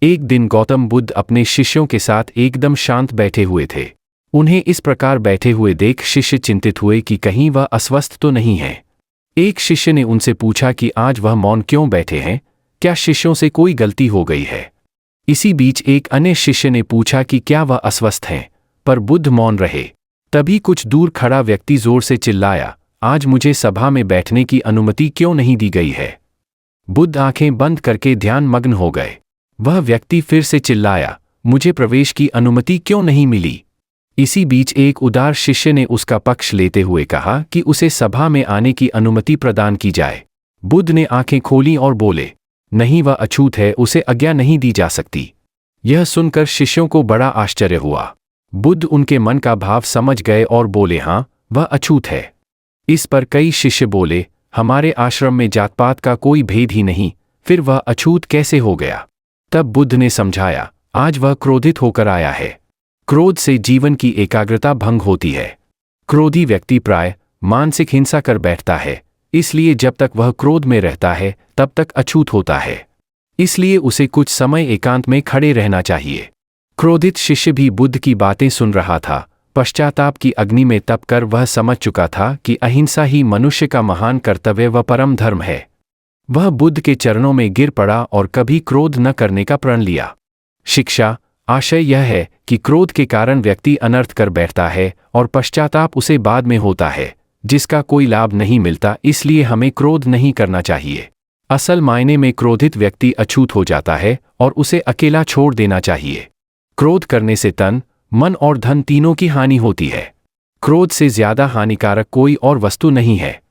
एक दिन गौतम बुद्ध अपने शिष्यों के साथ एकदम शांत बैठे हुए थे। उन्हें इस प्रकार बैठे हुए देख शिष्य चिंतित हुए कि कहीं वह अस्वस्थ तो नहीं है। एक शिष्य ने उनसे पूछा कि आज वह मौन क्यों बैठे हैं, क्या शिष्यों से कोई गलती हो गई है। इसी बीच एक अन्य शिष्य ने पूछा कि क्या वह अस्वस्थ हैं, पर बुद्ध मौन रहे। तभी कुछ दूर खड़ा व्यक्ति जोर से चिल्लाया, आज मुझे सभा में बैठने की अनुमति क्यों नहीं दी गई है। बुद्ध आंखें बंद करके ध्यान मग्न हो गए। वह व्यक्ति फिर से चिल्लाया, मुझे प्रवेश की अनुमति क्यों नहीं मिली। इसी बीच एक उदार शिष्य ने उसका पक्ष लेते हुए कहा कि उसे सभा में आने की अनुमति प्रदान की जाए। बुद्ध ने आंखें खोलीं और बोले, नहीं, वह अछूत है, उसे आज्ञा नहीं दी जा सकती। यह सुनकर शिष्यों को बड़ा आश्चर्य हुआ। बुद्ध उनके मन का भाव समझ गए और बोले, हाँ, वह अछूत है। इस पर कई शिष्य बोले, हमारे आश्रम में जात-पात का कोई भेद ही नहीं, फिर वह अछूत कैसे हो गया। तब बुद्ध ने समझाया, आज वह क्रोधित होकर आया है। क्रोध से जीवन की एकाग्रता भंग होती है। क्रोधी व्यक्ति प्राय मानसिक हिंसा कर बैठता है, इसलिए जब तक वह क्रोध में रहता है तब तक अछूत होता है। इसलिए उसे कुछ समय एकांत में खड़े रहना चाहिए। क्रोधित शिष्य भी बुद्ध की बातें सुन रहा था। पश्चाताप की अग्नि में तपकर वह समझ चुका था कि अहिंसा ही मनुष्य का महान कर्तव्य व परम धर्म है। वह बुद्ध के चरणों में गिर पड़ा और कभी क्रोध न करने का प्रण लिया। शिक्षा आशय यह है कि क्रोध के कारण व्यक्ति अनर्थ कर बैठता है और पश्चाताप उसे बाद में होता है, जिसका कोई लाभ नहीं मिलता। इसलिए हमें क्रोध नहीं करना चाहिए। असल मायने में क्रोधित व्यक्ति अछूत हो जाता है और उसे अकेला छोड़ देना चाहिए। क्रोध करने से तन, मन और धन तीनों की हानि होती है। क्रोध से ज्यादा हानिकारक कोई और वस्तु नहीं है।